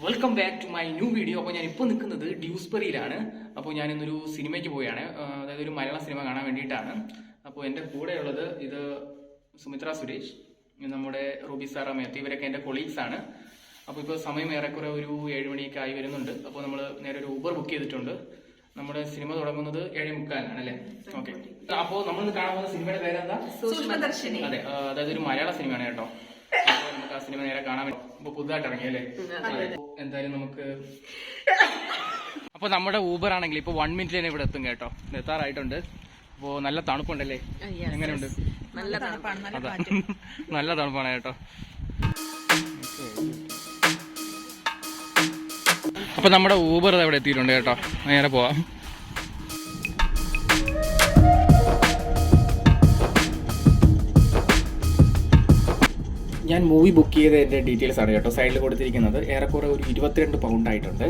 Welcome back to my new video. അപ്പോൾ ഞാൻ ഇപ്പോൾ നിൽക്കുന്നത് ഡ്യൂസ്ബറിയിലാണ്. അപ്പോൾ ഞാൻ ഇന്നൊരു സിനിമയ്ക്ക് പോവുകയാണ്, അതായത് ഒരു മലയാള സിനിമ കാണാൻ വേണ്ടിയിട്ടാണ്. അപ്പോൾ എൻ്റെ കൂടെയുള്ളത് ഇത് സുമിത്ര സുരേഷ്, നമ്മുടെ റൂബി സാറ മേത്തി, ഇവരൊക്കെ എൻ്റെ കൊളീഗ്സ് ആണ്. അപ്പോൾ ഇപ്പോൾ സമയം ഏറെക്കുറെ ഒരു 7 മണിയൊക്കെ ആയി വരുന്നുണ്ട്. അപ്പോൾ നമ്മൾ നേരെ ഒരു ഊബർ ബുക്ക് ചെയ്തിട്ടുണ്ട്. നമ്മുടെ സിനിമ തുടങ്ങുന്നത് 7:45 അല്ലേ? ഓക്കെ. അപ്പോൾ നമ്മൾ കാണാൻ പോകുന്ന സിനിമയുടെ പേരെന്താ? അതെ, അതായത് ഒരു മലയാള സിനിമയാണ് കേട്ടോ. നമുക്ക് ആ സിനിമ നേരെ കാണാൻ പറ്റും. ഇപ്പൊ പുതുതായിട്ട് ഇറങ്ങിയല്ലേ? എന്തായാലും നമുക്ക് അപ്പൊ നമ്മുടെ ഊബർ ആണെങ്കിൽ ഇപ്പൊ 1 മിനിറ്റിൽ തന്നെ ഇവിടെ എത്തും കേട്ടോ. എത്താറായിട്ടുണ്ട്. അപ്പോ നല്ല തണുപ്പുണ്ടല്ലേ? എങ്ങനെയുണ്ട്? നല്ല തണുപ്പാണ് കേട്ടോ. അപ്പൊ നമ്മുടെ ഊബർ ഇവിടെ എത്തിയിട്ടുണ്ട് കേട്ടോ. നേരെ പോവാം. ഞാൻ മൂവി ബുക്ക് ചെയ്തതിൻ്റെ ഡീറ്റെയിൽസ് ആണ് കേട്ടോ സൈഡിൽ കൊടുത്തിരിക്കുന്നത്. ഏറെക്കുറെ ഒരു 22 പൗണ്ട് ആയിട്ടുണ്ട്.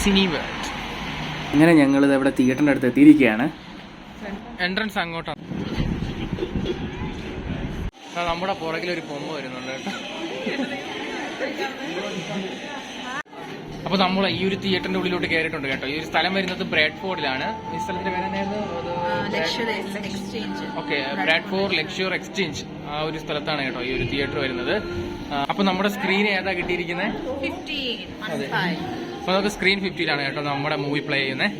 സിനിവേൾഡ്. അങ്ങനെ ഞങ്ങളിത് ഇവിടെ തിയേറ്ററിൻ്റെ അടുത്ത് എത്തിയിരിക്കുകയാണ്. എൻട്രൻസ് അങ്ങോട്ടാണ്. നമ്മുടെ പുറകിലൊരു പൊമ്മ വരുന്നുണ്ട് കേട്ടോ. അപ്പൊ നമ്മൾ ഈ ഒരു തിയേറ്ററിന്റെ ഉള്ളിലോട്ട് കയറിയിട്ടുണ്ട് കേട്ടോ. ഈ ഒരു സ്ഥലം വരുന്നത് ബ്രാഡ്ഫോർഡിലാണ്. ഈ സ്ഥലത്തിന്റെ പേരെന്നായിരുന്നു? Okay, Bradford ലക്ഷർ exchange. ആ ഒരു സ്ഥലത്താണ് കേട്ടോ ഈ ഒരു തിയേറ്റർ വരുന്നത്. അപ്പൊ നമ്മുടെ സ്ക്രീൻ ഏതാ കിട്ടിയിരിക്കുന്നത്? അതെ, അപ്പൊ നമുക്ക് സ്ക്രീൻ 50-ലാണ് കേട്ടോ നമ്മുടെ മൂവി പ്ലേ ചെയ്യുന്നത്.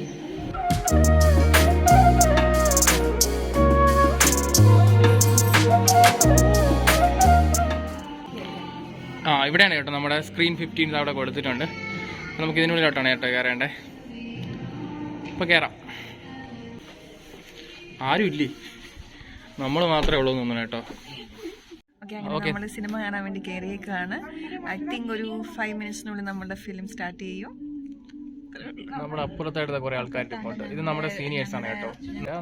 ഇവിടെയാണ് കേട്ടോ നമ്മുടെ സ്ക്രീൻ 15 അവിടെ കൊടുത്തിട്ടുണ്ട്. നമുക്ക് ഇതിനുള്ളിലോട്ടാണ് കേട്ടോ കയറേണ്ടത്. ഇപ്പൊ കയറാം. ആരും ഇല്ലേ, നമ്മൾ മാത്രമേ ഉള്ളൂ തോന്നുന്നു കേട്ടോ. നമ്മൾ സിനിമ കാണാൻ വേണ്ടി കയറിയേക്കാണ്. ഐ തിങ്ക് ഒരു 5 മിനിറ്റ്സിനുള്ളിൽ നമ്മുടെ ഫിലിം സ്റ്റാർട്ട് ചെയ്യും. നമ്മുടെ അപ്പുറത്തായിട്ട് കുറെ ആൾക്കാരുണ്ട്. ഇത് നമ്മുടെ സീനിയേഴ്സ് ആണ് കേട്ടോ.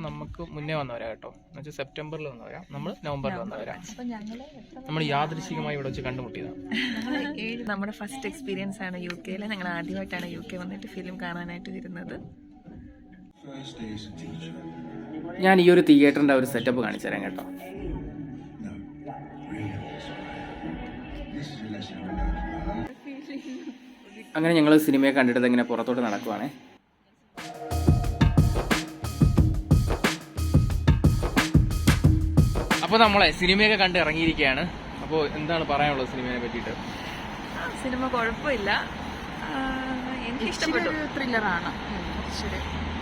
നമുക്ക് മുന്നേ വന്നവരാ കേട്ടോ. എന്നുവെച്ചാൽ സെപ്റ്റംബറിൽ വന്നവരാ, നമ്മൾ നവംബറിൽ വന്നവരാ. നമ്മൾ യാദൃശികമായി ഇവിടെ വെച്ച് കണ്ടുമുട്ടിയതാണ്. നമ്മുടെ ഫസ്റ്റ് എക്സ്പീരിയൻസ് ആണ് UK-യിൽ. ഞങ്ങൾ ആദ്യമായിട്ടാണ് UK വന്നിട്ട് ഫിലിം കാണാനായിട്ട് വരുന്നത്. ഞാൻ ഈ ഒരു തിയേറ്ററിന്റെ ഒരു സെറ്റപ്പ് കാണിച്ചു തരാം കേട്ടോ. അങ്ങനെ ഞങ്ങൾ സിനിമയെ കണ്ടിട്ട് ഇങ്ങനെ പുറത്തോട്ട് നടക്കുവാണേ. അപ്പോൾ നമ്മളെ സിനിമയൊക്കെ കണ്ട് ഇറങ്ങിയിരിക്കുകയാണ്. അപ്പോൾ എന്താണ് പറയാനുള്ളത് സിനിമയെ പറ്റിയിട്ട്? സിനിമ കുഴപ്പമില്ല, എനിക്ക് ഇഷ്ടപ്പെട്ടു. ത്രില്ലറാണ്.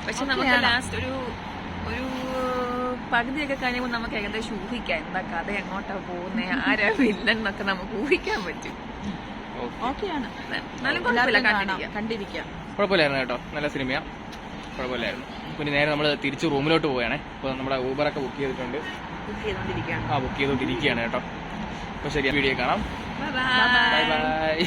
പക്ഷെ നമുക്ക് ലാസ്റ്റ് ഒരു പകുതിയൊക്കെ കഴിയുമ്പോൾ നമുക്ക് ഏകദേശം ഊഹിക്കാം എന്താ കഥ, എങ്ങോട്ടാ പോകുന്നത്, ആരാ വില്ലൻ എന്നൊക്കെ നമുക്ക് ഊഹിക്കാൻ പറ്റും. കുഴപ്പമില്ലായിരുന്നു കേട്ടോ, നല്ല സിനിമയാ, കുഴപ്പമില്ലായിരുന്നു. പിന്നെ നേരെ നമ്മൾ തിരിച്ച് റൂമിലോട്ട് പോവുകയാണേ. അപ്പോൾ നമ്മുടെ ഊബറൊക്കെ ബുക്ക് ചെയ്തിട്ടുണ്ട്. ബുക്ക് ചെയ്തോണ്ടിരിക്കുകയാണ് കേട്ടോ. അപ്പോൾ ശരി, വീഡിയോ കാണാം. Bye bye.